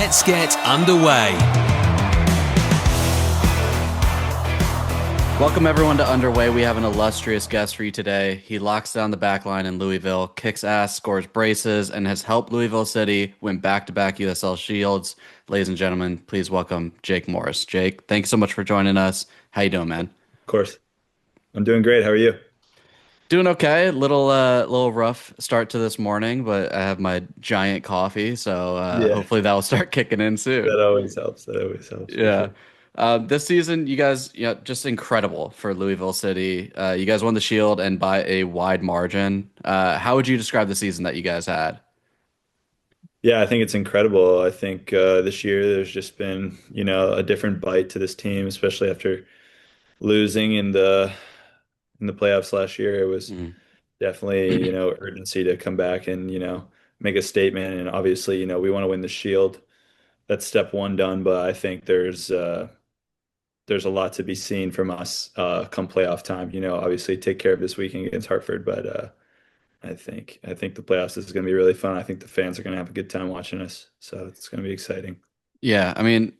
Let's get underway. Welcome everyone to Underway. We have an illustrious guest for you today. He locks down the back line in Louisville, kicks ass, scores braces, and has helped Louisville City win back-to-back USL Shields. Ladies and gentlemen, please welcome Jake Morris. Jake, thanks so much for joining us. How you doing, man? Of course. I'm doing great. How are you? Doing okay. Little rough start to this morning, but I have my giant coffee, so Yeah, hopefully that will start kicking in soon. that always helps. That always helps for Yeah. sure. This season, you guys, just incredible for Louisville City. You guys won the Shield and by a wide margin. How would you describe the season that you guys had? Yeah, I think it's incredible. I think this year there's just been, a different bite to this team, especially after losing in the playoffs last year. It was Mhm. definitely, urgency to come back and, make a statement. And obviously, we want to win the Shield. That's step one done, but I think there's a lot to be seen from us come playoff time. Obviously take care of this weekend against Hartford, but I think the playoffs is going to be really fun. I think the fans are going to have a good time watching us, so it's going to be exciting. Yeah, I mean,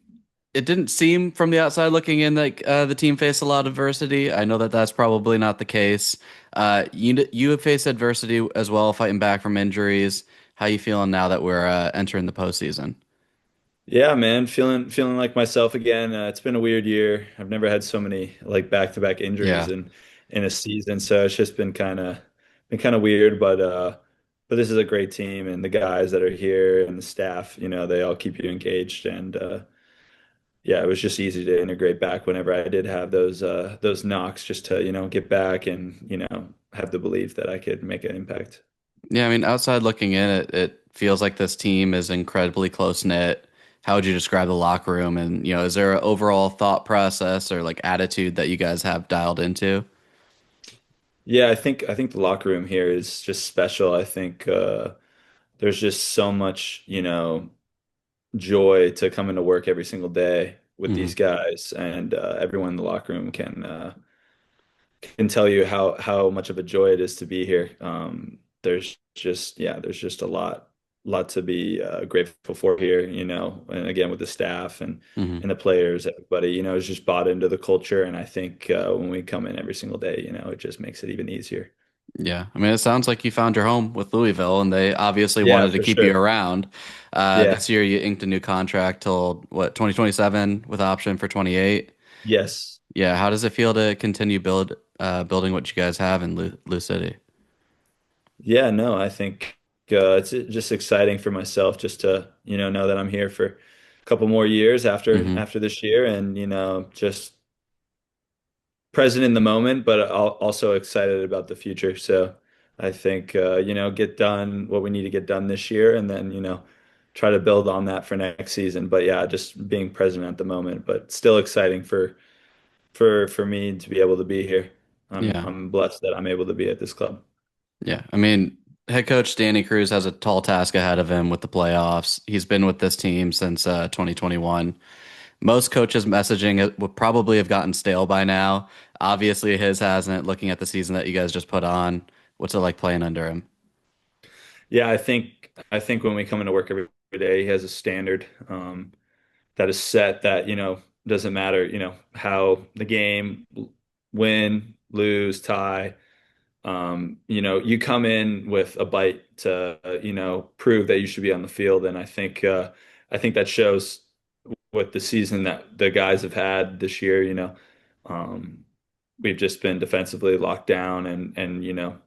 it didn't seem from the outside looking in like the team faced a lot of adversity. I know that that's probably not the case. You have faced adversity as well, fighting back from injuries. How you feeling now that we're entering the postseason? Yeah, man, feeling like myself again. It's been a weird year. I've never had so many like back-to-back injuries Yeah. in a season, so it's just been kind of weird. But this is a great team, and the guys that are here and the staff, they all keep you engaged. And yeah, it was just easy to integrate back whenever I did have those knocks, just to get back and have the belief that I could make an impact. Yeah, I mean, outside looking in, it feels like this team is incredibly close knit. How would you describe the locker room? And, is there an overall thought process or like attitude that you guys have dialed into? Yeah, I think the locker room here is just special. I think there's just so much, joy to come into work every single day with Hmm. these guys, and everyone in the locker room can tell you how much of a joy it is to be here. There's just a lot to be grateful for here, and again with the staff Hmm. and the players, everybody, is just bought into the culture, and I think when we come in every single day, it just makes it even easier. Yeah, I mean, it sounds like you found your home with Louisville, and they obviously Yeah, wanted to for keep you sure. around. Yeah. This year, you inked a new contract till what, 2027 with option for 28. Yes. Yeah, how does it feel to continue building what you guys have in Lou City? Yeah, no, I think it's just exciting for myself just to, know that I'm here for a couple more years Hmm. after this year, and, just present in the moment, but also excited about the future. So I think, get done what we need to get done this year, and then, try to build on that for next season. But yeah, just being present at the moment, but still exciting for me to be able to be here. I'm Yeah. I'm blessed that I'm able to be at this club. Yeah, I mean, head coach Danny Cruz has a tall task ahead of him with the playoffs. He's been with this team since 2021. Most coaches' messaging would probably have gotten stale by now. Obviously, his hasn't. Looking at the season that you guys just put on, what's it like playing under him? Yeah, I think when we come into work every day, he has a standard that is set that, doesn't matter, how the game win, lose, tie. You come in with a bite to, prove that you should be on the field, and I think that shows with the season that the guys have had this year. Um, we've just been defensively locked down, and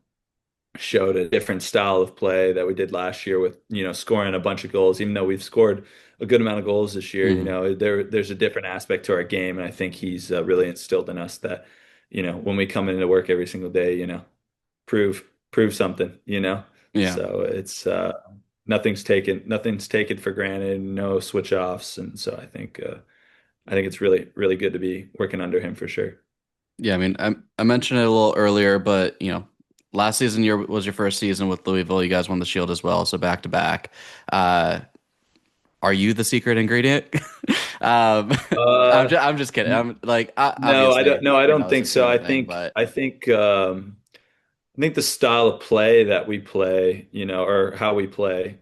showed a different style of play that we did last year with, scoring a bunch of goals. Even though we've scored a good amount of goals this year, Hmm. there's a different aspect to our game, and I think he's really instilled in us that, when we come into work every single day, prove something, Yeah, So it's nothing's taken for granted, no switch offs, and so I think it's really really good to be working under him for sure. yeah. I mean, I mentioned it a little earlier, but last season was your first season with Louisville. You guys won the Shield as well, so back to back. Uh, Are you the secret ingredient? Um, Uh, I'm just kidding. I'm like, no, I obviously, don't. No, I don't it's think a so. team I thing, think but I think I think the style of play that we play, or how we play,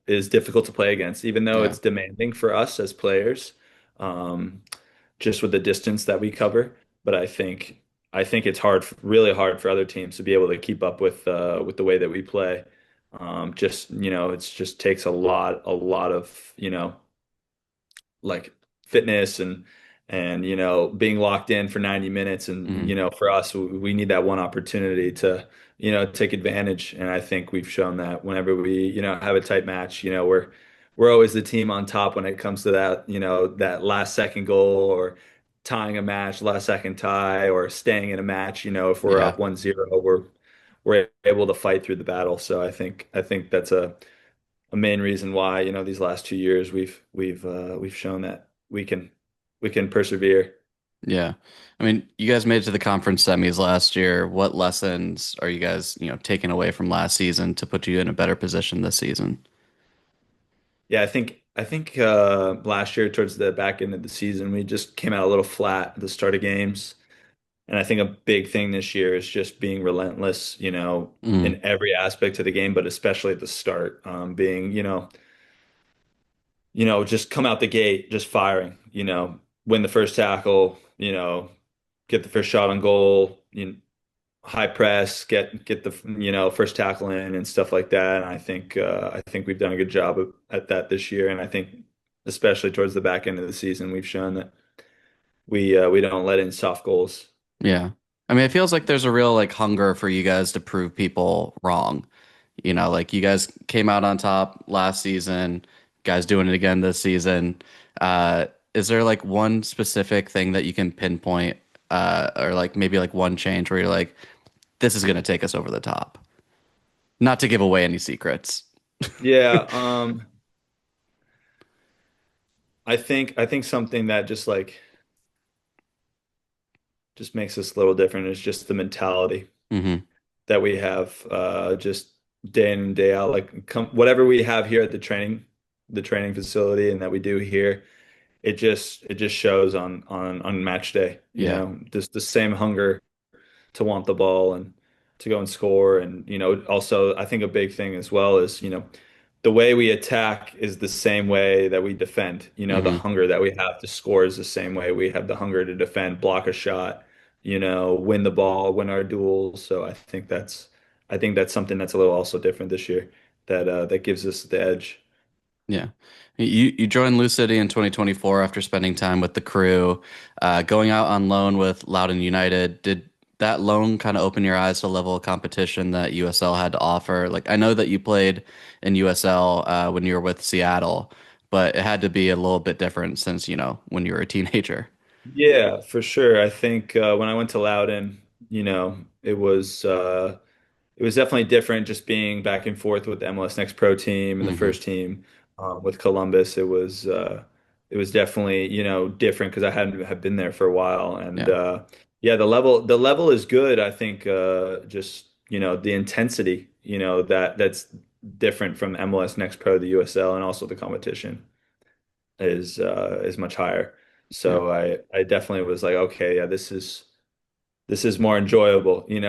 is difficult to play against, even though Yeah. it's demanding for us as players, um, just with the distance that we cover. But I think it's really hard for other teams to be able to keep up with the way that we play. Just, it's just takes a lot of, like fitness and being locked in for 90 minutes, and Mhm. for us we need that one opportunity to take advantage, and I think we've shown that whenever we have a tight match, we're always the team on top when it comes to that, that last second goal, or tying a match, last second tie, or staying in a match. If we're Yeah. up 1-0, we're able to fight through the battle. So I think that's a main reason why, these last 2 years we've shown that we can persevere. Yeah. I mean, you guys made it to the conference semis last year. What lessons are you guys, taking away from last season to put you in a better position this season? Yeah, I think last year towards the back end of the season we just came out a little flat at the start of games. And I think a big thing this year is just being relentless, Mm. in every aspect of the game, but especially at the start, being, just come out the gate, just firing, win the first tackle, get the first shot on goal, high press, get the first tackle in and stuff like that. And I think we've done a good job at that this year. And I think especially towards the back end of the season, we've shown that we don't let in soft goals. Yeah. I mean, it feels like there's a real like hunger for you guys to prove people wrong. Like you guys came out on top last season, guys doing it again this season. Is there like one specific thing that you can pinpoint, or like maybe like one change where you're like, this is going to take us over the top? Not to give away any secrets. Yeah, I think something that just makes us a little different is just the mentality Hmm. that we have, just day in and day out. Like whatever we have here at the training facility, and that we do here, it just shows on match day. Yeah. Just the same hunger to want the ball and to go and score. And also I think a big thing as well is, the way we attack is the same way that we defend. The Hmm. hunger that we have to score is the same way we have the hunger to defend, block a shot, win the ball, win our duels. So I think that's something that's a little also different this year, that gives us the edge. Yeah. You joined LouCity in 2024 after spending time with the crew, going out on loan with Loudoun United. Did that loan kind of open your eyes to the level of competition that USL had to offer? Like I know that you played in USL when you were with Seattle, but it had to be a little bit different since, when you were a teenager. Yeah, for sure. I think when I went to Loudoun, it was definitely different just being back and forth with the MLS Next Pro team and the Hmm. first team, with Columbus. It was definitely, different because I hadn't have been there for a while. And Yeah. yeah, the level is good. I think just, the intensity, that's different from MLS Next Pro, the USL, and also the competition is much higher. Yeah. So I definitely was like, okay, yeah, this is more enjoyable, When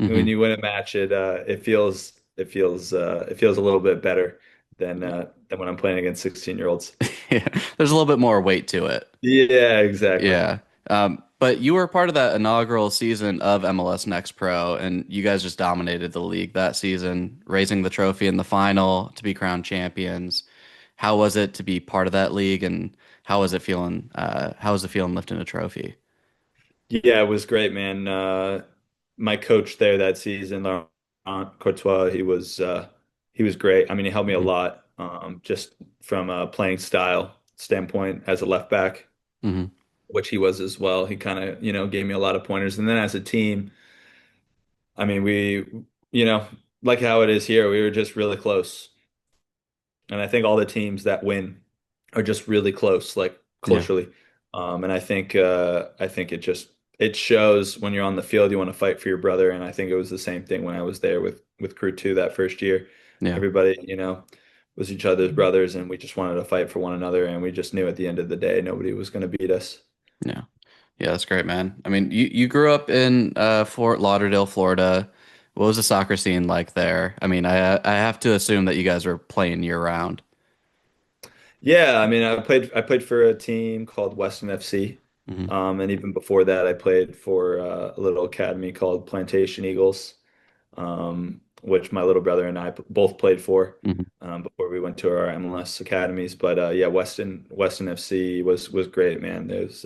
Hmm. you win a match, it feels a little bit better than when I'm playing against 16-year-olds. Yeah. There's a little bit more weight to it. Yeah, exactly. Yeah. But you were part of that inaugural season of MLS Next Pro, and you guys just dominated the league that season, raising the trophy in the final to be crowned champions. How was it to be part of that league, and how was it feeling? How was it feeling lifting a trophy? Yeah, it was great, man. My coach there that season, Laurent Courtois, he was great. I mean, he helped me a Hmm. lot, just from a playing style standpoint as a left back, Hmm. which he was as well. He kind of, gave me a lot of pointers. And then as a team, I mean, you know, like how it is here, we were just really close. And I think all the teams that win are just really close, like Yeah. culturally. And I think it shows when you're on the field, you want to fight for your brother. And I think it was the same thing when I was there with Crew 2 that first year. Yeah. Everybody, was each other's brothers, and we just wanted to fight for one another. And we just knew at the end of the day, nobody was going to beat us. Yeah. Yeah, that's great, man. I mean, you grew up in Fort Lauderdale, Florida, What was the soccer scene like there? I mean, I have to assume that you guys were playing year round. Yeah, I mean, I played for a team called Weston FC, Hmm. and even before that, I played for a little academy called Plantation Eagles, which my little brother and I both played for Hmm. before we went to our MLS academies. But yeah, Weston FC was great, man. There's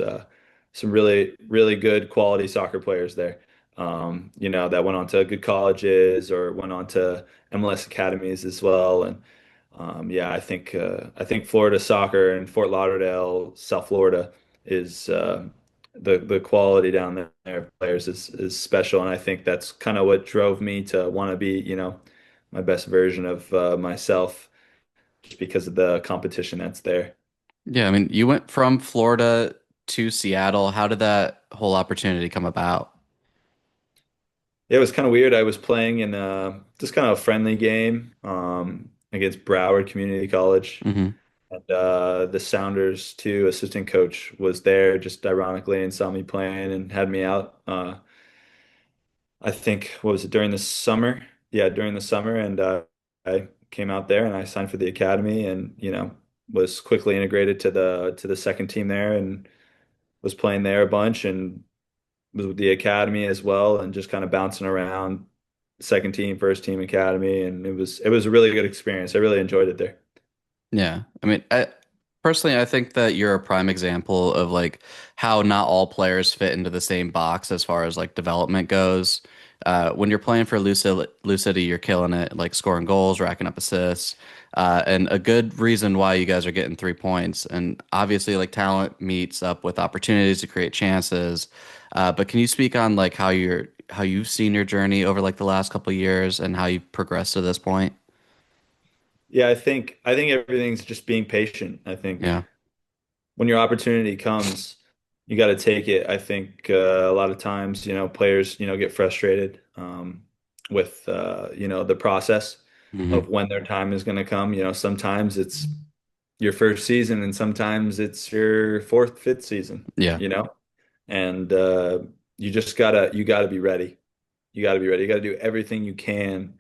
some really good quality soccer players there. That went on to good colleges or went on to MLS academies as well, and yeah, I think Florida soccer and Fort Lauderdale, South Florida is the quality down there of players is special, and I think that's kind of what drove me to want to be, my best version of myself, just because of the competition that's there. Yeah, I mean, you went from Florida to Seattle. How did that whole opportunity come about? Yeah, it was kind of weird. I was playing in just kind of a friendly game against Broward Community College. Hmm. And the Sounders too, assistant coach was there just ironically and saw me playing and had me out. I think what was it during the summer? Yeah, during the summer, and I came out there and I signed for the academy, and was quickly integrated to the second team there, and was playing there a bunch, and was with the academy as well, and just kind of bouncing around second team, first team, academy, and it was a really good experience. I really enjoyed it there. Yeah. I mean, personally, I think that you're a prime example of like how not all players fit into the same box as far as like development goes. When you're playing for LouCity, you're killing it, like scoring goals, racking up assists, and a good reason why you guys are getting 3 points. And obviously, like talent meets up with opportunities to create chances. But can you speak on like how you've seen your journey over like the last couple of years and how you've progressed to this point? Yeah, I think everything's just being patient. I Yeah. think when your opportunity comes, you got to take it. I think a lot of times, players, get frustrated with the process Hmm. of when their time is going to come. Sometimes it's your first season, and sometimes it's your fourth, fifth season. Yeah. And you gotta be ready. You gotta be ready. You gotta do everything you can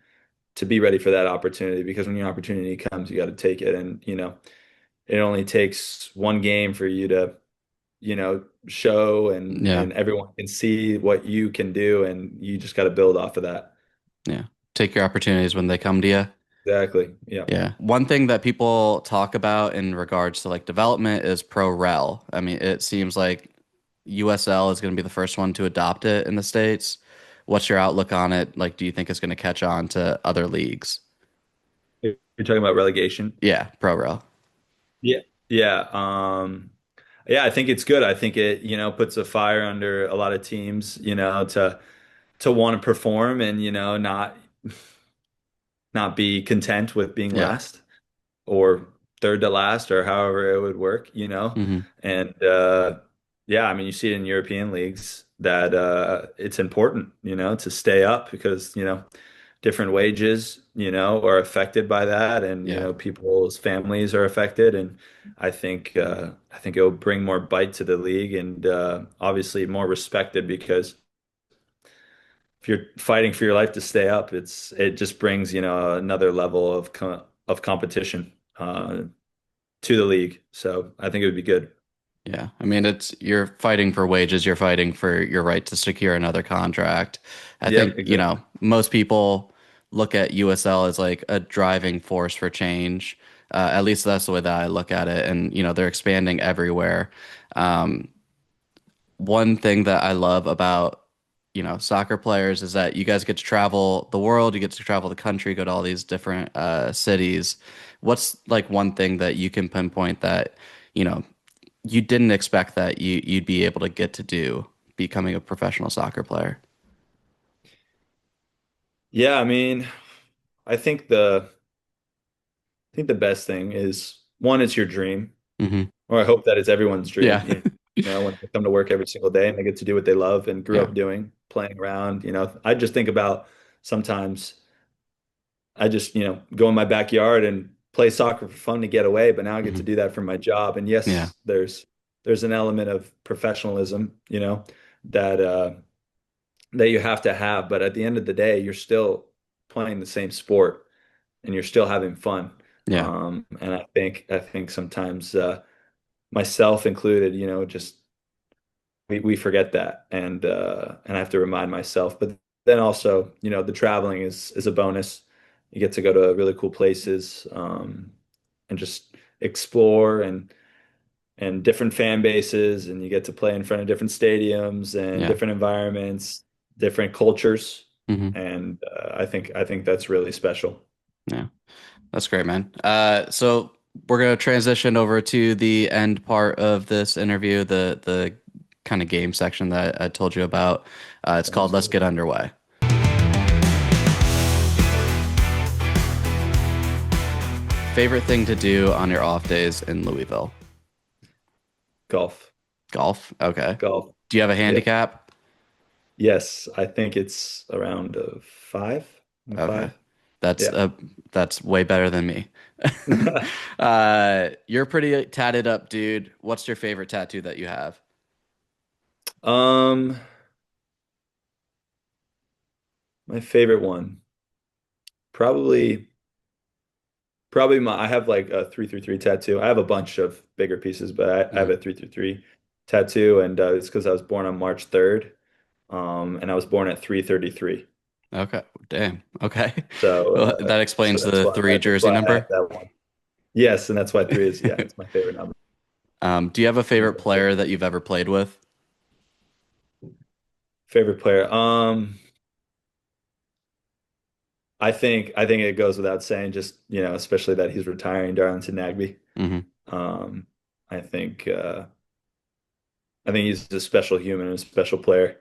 to be ready for that opportunity, because when your opportunity comes, you got to take it. And it only takes one game for you to show, Yeah. and everyone can see what you can do, and you just got to build off of that. Yeah. Take your opportunities when they come to you. Exactly. Yeah. Yeah. One thing that people talk about in regards to like development is pro rel. I mean, it seems like USL is going to be the first one to adopt it in the States. What's your outlook on it? Like, do you think it's going to catch on to other leagues? You're talking about relegation. Yeah, pro rel. Yeah. Yeah. Yeah, I think it's good. I think it, puts a fire under a lot of teams, to want to perform, and, not be content with being Yeah. last, or third to last, or however it would work. Hmm. And yeah, I mean, you see it in European leagues that it's important, to stay up, because, different wages, are affected by that, and, Yeah. people's families are affected. And I think it'll bring more bite to the league, and obviously more respected, because if you're fighting for your life to stay up, it just brings, another level of competition to the league. So I think it would be good. Yeah. I mean, it's you're fighting for wages, you're fighting for your right to secure another contract. I think, Yep, exactly. most people look at USL as like a driving force for change. At least that's the way that I look at it. And, they're expanding everywhere. Um, One thing that I love about, soccer players is that you guys get to travel the world, you get to travel the country, go to all these different cities. What's like one thing that you can pinpoint that, you know, you didn't expect that you'd be able to get to do becoming a professional soccer player? Yeah, I mean, I think the best thing is, one, it's your dream, Hmm. or I hope that it's everyone's dream. Yeah. When they come to work every single day and they get to do what they love and grew Yeah. up doing, playing around. I just think about, sometimes I just, go in my backyard and play soccer for fun to get away, but now I get to Hmm. do that for my job. And Yeah. yes, there's an element of professionalism, that that you have to have. But at the end of the day, you're still playing the same sport and you're still having fun. Yeah. And I think sometimes myself included, just we forget that, and I have to remind myself. But then also, the traveling is a bonus. You get to go to really cool places, and just explore and different fan bases, and you get to play in front of different stadiums and Yeah. different environments, different cultures, Hmm. and I think that's really special. Yeah. That's great, man. So we're gonna transition over to the end part of this interview, the kind of game section that I told you about. It's called Sounds Let's good. Get Underway. Favorite thing to do on your off days in Louisville? Golf, Golf. Okay. golf. Do you have a Yeah. handicap? Yes, I think it's around five. Okay. Five. That's Yeah. uh that's way better than me. You're pretty tatted up, dude. What's your favorite tattoo that you have? Um, my favorite one, probably I have like a 333 tattoo. I have a bunch of bigger pieces, but I have Mhm. a 333 tattoo, and it's because I was born on March 3rd, and I was born at 333. Okay. Damn. Okay. So Well, that so explains the three that's jersey why I have number. that one. Yes, and that's why three is, yeah, it's my favorite number. Do you have a Three's favorite my favorite. player that you've ever played with? Favorite player. I think it goes without saying, just, especially that he's retiring, Darlington Nagbe. Hmm. Um, I think he's a special human and a special player.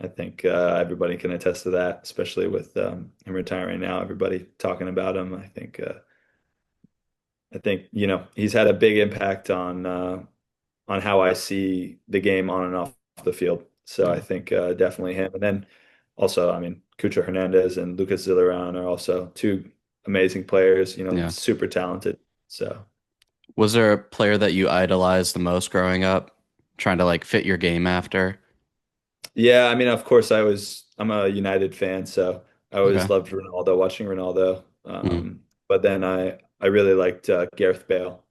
I think everybody can attest to that, especially with him retiring now. Everybody talking about him. I think he's had a big impact on how I see the game on and off the field. So I Yeah. think definitely him. And then also, I mean, Cucho Hernandez and Lucas Zilleron are also two amazing players. Yeah. Super talented. So. Was there a player that you idolized the most growing up, trying to like fit your game after? Yeah, I mean, of course, I'm a United fan, so I always Okay. loved Ronaldo, watching Ronaldo. Mm. But then I really liked Gareth Bale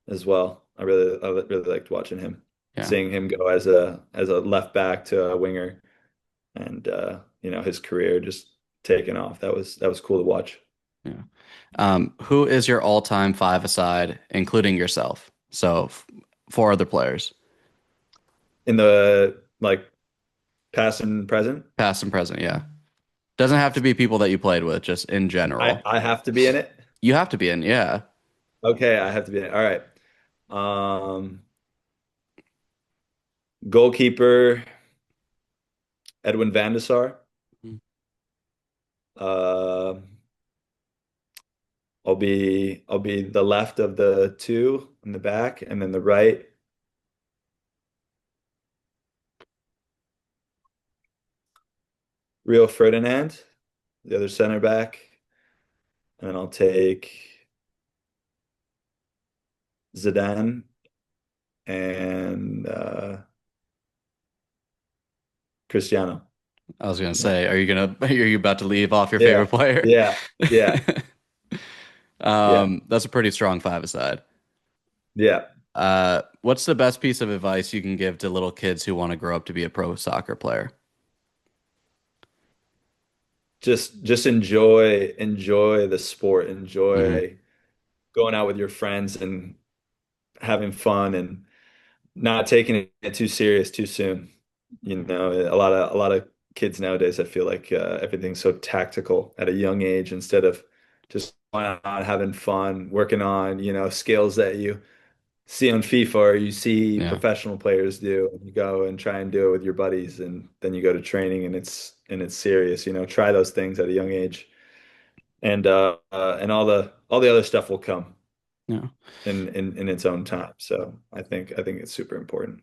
as well. I really liked watching him, Yeah. seeing him go as a left back to a winger, and his career just taking off. That was cool to watch. Yeah. Who is your all-time five aside, including yourself? So four other players, In the like past and present, past and present. Yeah. Doesn't have to be people that you played with, just in I general. I have to be in it. You have to be in. Yeah. Okay, I have to be in it. All right. Um, Goalkeeper Edwin van der Sar. Uh, I'll be the left of the two in the back, and then the right, Rio Ferdinand, the other center back, and then I'll take Zidane and Cristiano. I was gonna Yeah, say, are you about to leave off your yeah, favorite player? yeah, yeah, yeah, That's a pretty strong five aside. yeah. What's the best piece of advice you can give to little kids who want to grow up to be a pro soccer player? Just enjoy the sport, Hmm. enjoy going out with your friends and having fun, and not taking it too serious too soon. A lot of kids nowadays, I feel like everything's so tactical at a young age, instead of just going out having fun, working on, skills that you see on FIFA or you see Yeah. professional players do. And you go and try and do it with your buddies, and then you go to training, and it's serious. Try those things at a young age, and all the other stuff will come Yeah. in its own time. So I think it's super important.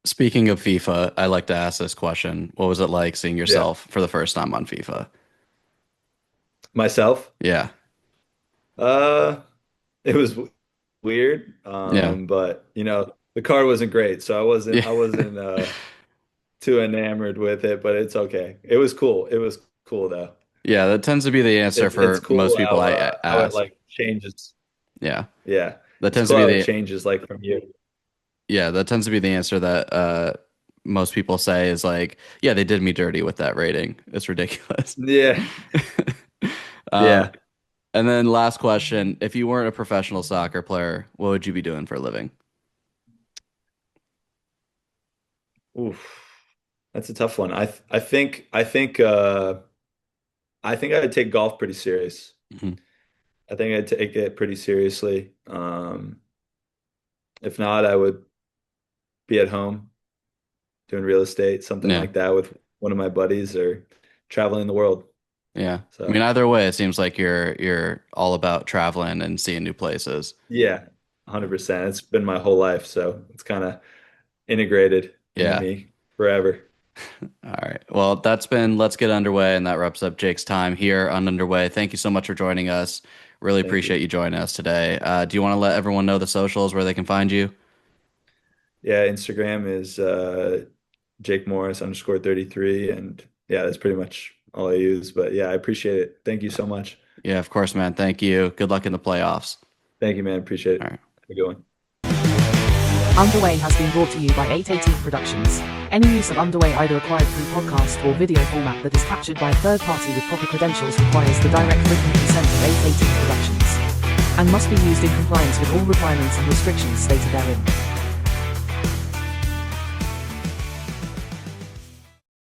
Speaking of FIFA, I like to ask this question. What was it like seeing Yeah. yourself for the first time on FIFA? Myself, Yeah. uh, it was weird, Yeah. but the card wasn't great, so I wasn't Yeah. I wasn't too enamored with it, but it's okay. It was cool. It was cool though. Yeah, that tends to be the answer It's for most cool people I how it ask. like changes. Yeah, Yeah, that it's tends to cool be how it the changes like from you. yeah, that tends to be the answer that most people say is like, yeah, they did me dirty with that rating. It's ridiculous. Yeah, Um, yeah. and then last question, if you weren't a professional soccer player, what would you be doing for a living? Oof, that's a tough one. I think I'd take golf pretty serious. Mhm. I think I'd take it pretty seriously. If not, I would be at home doing real estate, something Yeah, like that with one of my buddies or traveling the world. yeah. I mean, So either way, it seems like you're all about traveling and seeing new places. yeah, 100%. It's been my whole life, so it's kind of integrated into Yeah. me forever. All right. Well, that's been Let's Get Underway, and that wraps up Jake's time here on Underway. Thank you so much for joining us. Really Thank you. appreciate you joining us today. Do you want to let everyone know the socials where they can find you? Yeah, Instagram is Jake Morris _33. And yeah, that's pretty much all I use. But yeah, I appreciate it. Thank you so much. Yeah, of course, man. Thank you. Good luck in the playoffs. Thank you, man. Appreciate All it. right. Have a good one. Underway has been brought to you by 818 Productions. Any use of Underway, either acquired through podcast or video format that is captured by a third party with proper credentials, requires the direct written consent of 818 Productions and must be used in compliance with all requirements and restrictions stated therein.